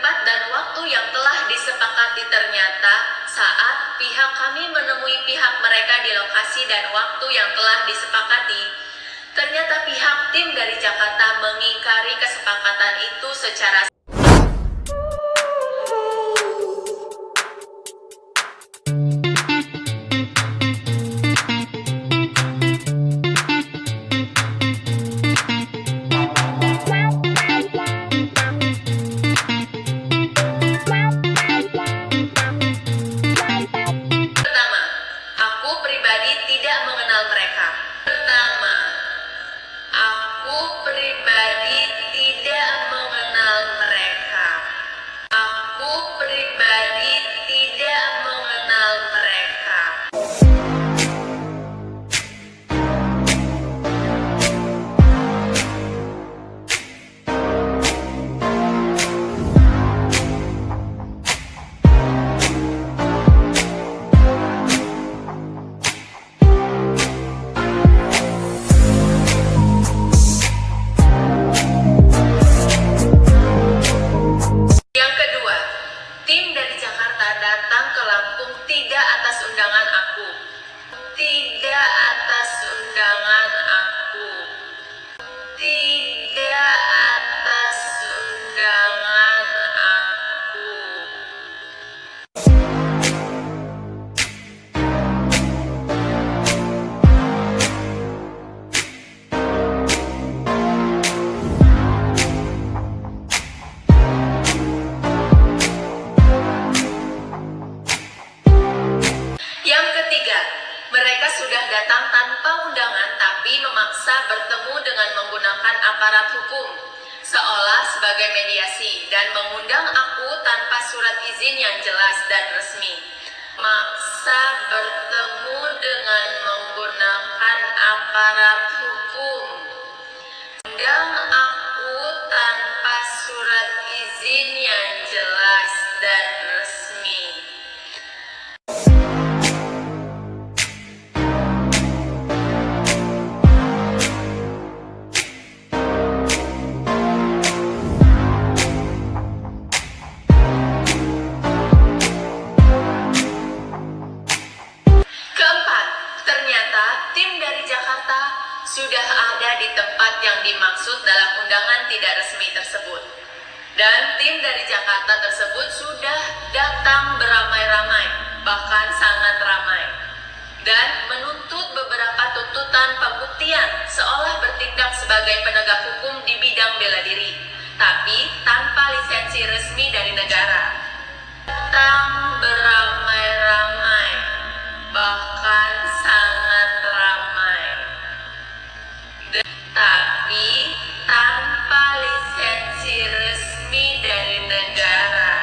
tempat dan waktu yang telah disepakati. Ternyata saat pihak kami menemui pihak mereka di lokasi dan waktu yang telah disepakati, ternyata pihak tim dari Jakarta mengingkari kesepakatan itu secara pertama, aku pribadi tidak mengenal mereka. Pertama, aku pribadi tidak mengenal mereka. Aku pribadi tidak mengenal mereka. Yang kedua, tim dari Jakarta datang ke Lampung tidak atas undangan aku. Tidak atas undangan aku. Tidak atas undangan aku. Yang ketiga, mereka sudah datang tanpa undangan tapi memaksa bertemu dengan menggunakan aparat hukum seolah sebagai mediasi dan mengundang aku tanpa surat izin yang jelas dan resmi. Maksa bertemu dengan menggunakan aparat hukum. Undang aku tanpa surat izin yang jelas dan resmi. Keempat, ternyata tim dari Jakarta sudah ada di tempat yang dimaksud dalam undangan tidak resmi tersebut. Dan tim dari Jakarta tersebut sudah datang beramai-ramai, bahkan sangat ramai. Dan menuntut beberapa tuntutan pembuktian seolah bertindak sebagai penegak hukum di bidang bela diri, tapi tanpa lisensi resmi dari negara. Datang beramai-ramai, bahkan sangat ramai, tapi tanpa lisensi resmi dari negara.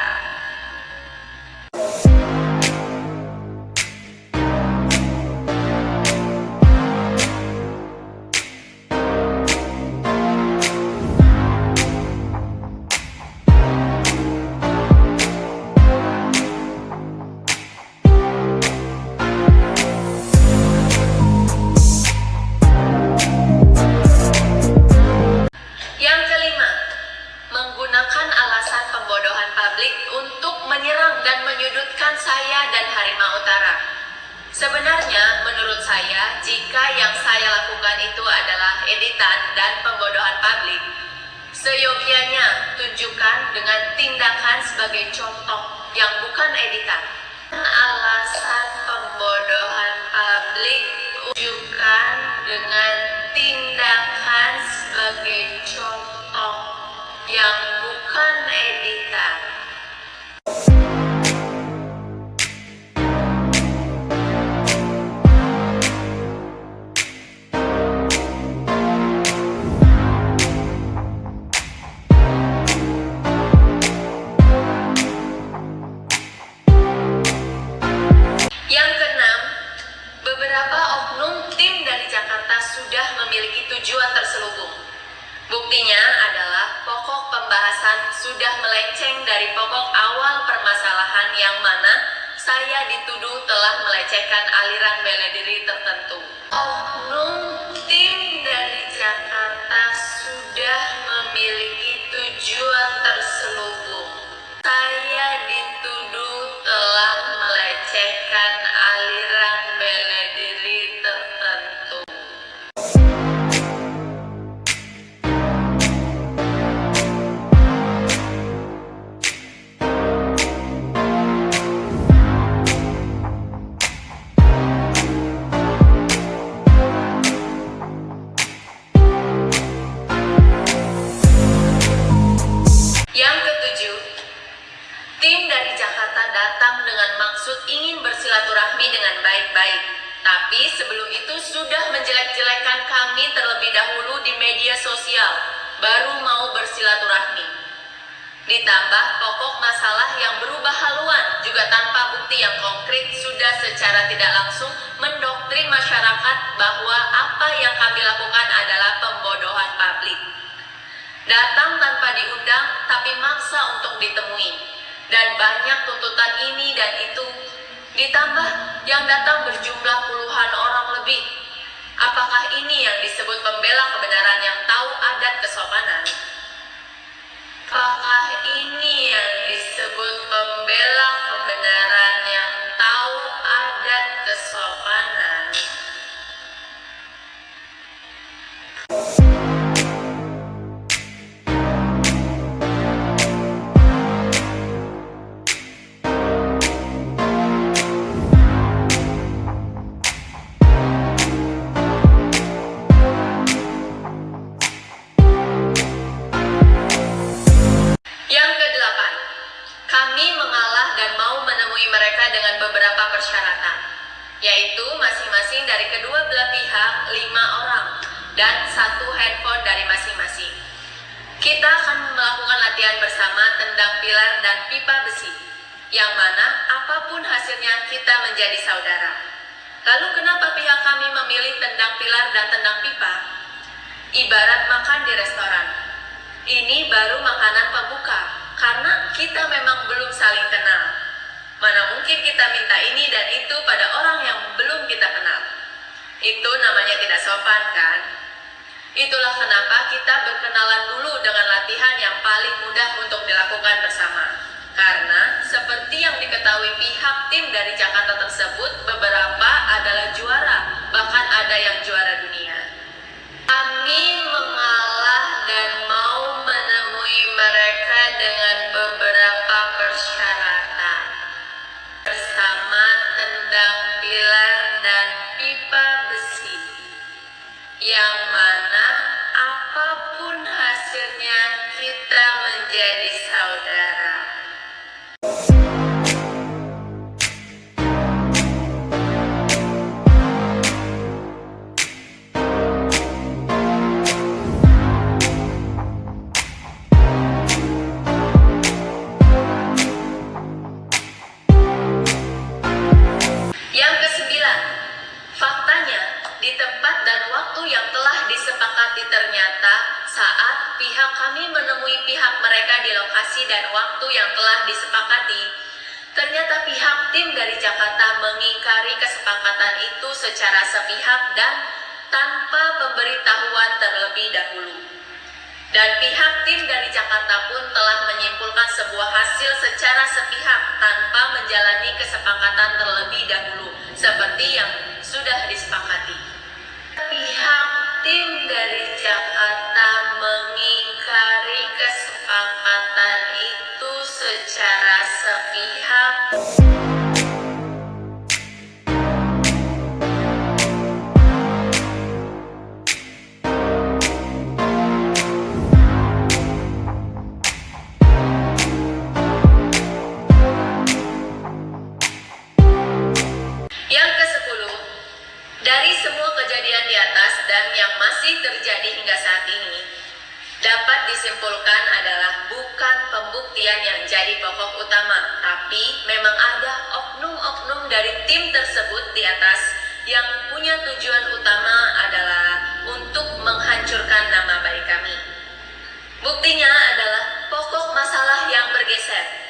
Yang kelima, menggunakan alasan pembodohan publik untuk menyerang dan menyudutkan saya dan Harimau Utara. Sebenarnya, menurut saya, jika yang saya lakukan itu adalah editan dan pembodohan publik, seyogyanya tunjukkan dengan tindakan sebagai contoh yang bukan editan. Alasan pembodohan publik tunjukkan dengan tindakan sebagai contoh yang bukan editan. Yang keenam, beberapa oknum tim dari Jakarta sudah memiliki tujuan terselubung. Buktinya adalah pokok pembahasan sudah melenceng dari pokok awal permasalahan yang mana saya dituduh telah melecehkan aliran bela diri tertentu. Oknum tim dari Jakarta sudah memiliki tujuan terselubung. baik. Tapi sebelum itu sudah menjelek-jelekan kami terlebih dahulu di media sosial, baru mau bersilaturahmi. Ditambah pokok masalah yang berubah haluan juga tanpa bukti yang konkret sudah secara tidak langsung mendoktrin masyarakat bahwa apa yang kami lakukan adalah pembodohan publik. Datang tanpa diundang tapi maksa untuk ditemui. Dan banyak tuntutan ini dan itu. Ditambah yang datang berjumlah puluhan orang lebih. Apakah ini yang disebut pembela kebenaran yang tahu adat kesopanan? Apakah ini yang disebut pembela kebenaran yang tahu adat kesopanan? Persyaratan, yaitu masing-masing dari kedua belah pihak 5 orang dan 1 handphone dari masing-masing. Kita akan melakukan latihan bersama tendang pilar dan pipa besi, yang mana apapun hasilnya kita menjadi saudara. Lalu kenapa pihak kami memilih tendang pilar dan tendang pipa? Ibarat makan di restoran. Ini baru makanan pembuka, karena kita memang belum saling kenal. Mana mungkin kita minta ini dan itu pada orang yang belum kita kenal. Itu namanya tidak sopan, kan? Itulah kenapa kita berkenalan dulu dengan latihan yang paling mudah untuk dilakukan bersama. Karena seperti yang diketahui pihak tim dari Jakarta tersebut, beberapa adalah juara, bahkan ada yang juara dunia. Kami mengalah dan mau menemui mereka dengan beberapa persyaratan. Bersama tendang pilar dan pipa besi, yang mana apapun hasilnya kita menjadi saudara. Ternyata saat pihak kami menemui pihak mereka di lokasi dan waktu yang telah disepakati, ternyata pihak tim dari Jakarta mengingkari kesepakatan itu secara sepihak dan tanpa pemberitahuan terlebih dahulu. Dan pihak tim dari Jakarta pun telah menyimpulkan sebuah hasil secara sepihak tanpa menjalani kesepakatan terlebih dahulu, seperti yang sudah disepakati. Pihak tim dari Jakarta mengingkari kesepakatan itu secara sepihak. Yang ke-10, dari semua kejadian di atas dan yang masih terjadi hingga saat ini, dapat disimpulkan adalah bukan pembuktian yang jadi pokok utama, tapi memang ada oknum-oknum dari tim tersebut di atas yang punya tujuan utama adalah untuk menghancurkan nama baik kami. Buktinya adalah pokok masalah yang bergeser.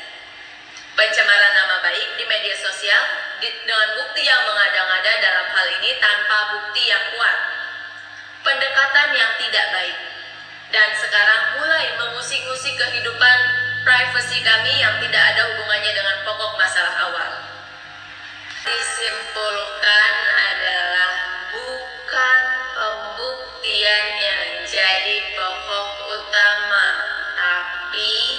Pencemaran nama baik di media sosial dengan bukti yang mengada-ngada dalam hal ini tanpa bukti yang kuat. Pendekatan yang tidak baik. Dan sekarang mulai mengusik-usik kehidupan privasi kami yang tidak ada hubungannya dengan pokok masalah awal. Disimpulkan adalah bukan pembuktian yang jadi pokok utama, tapi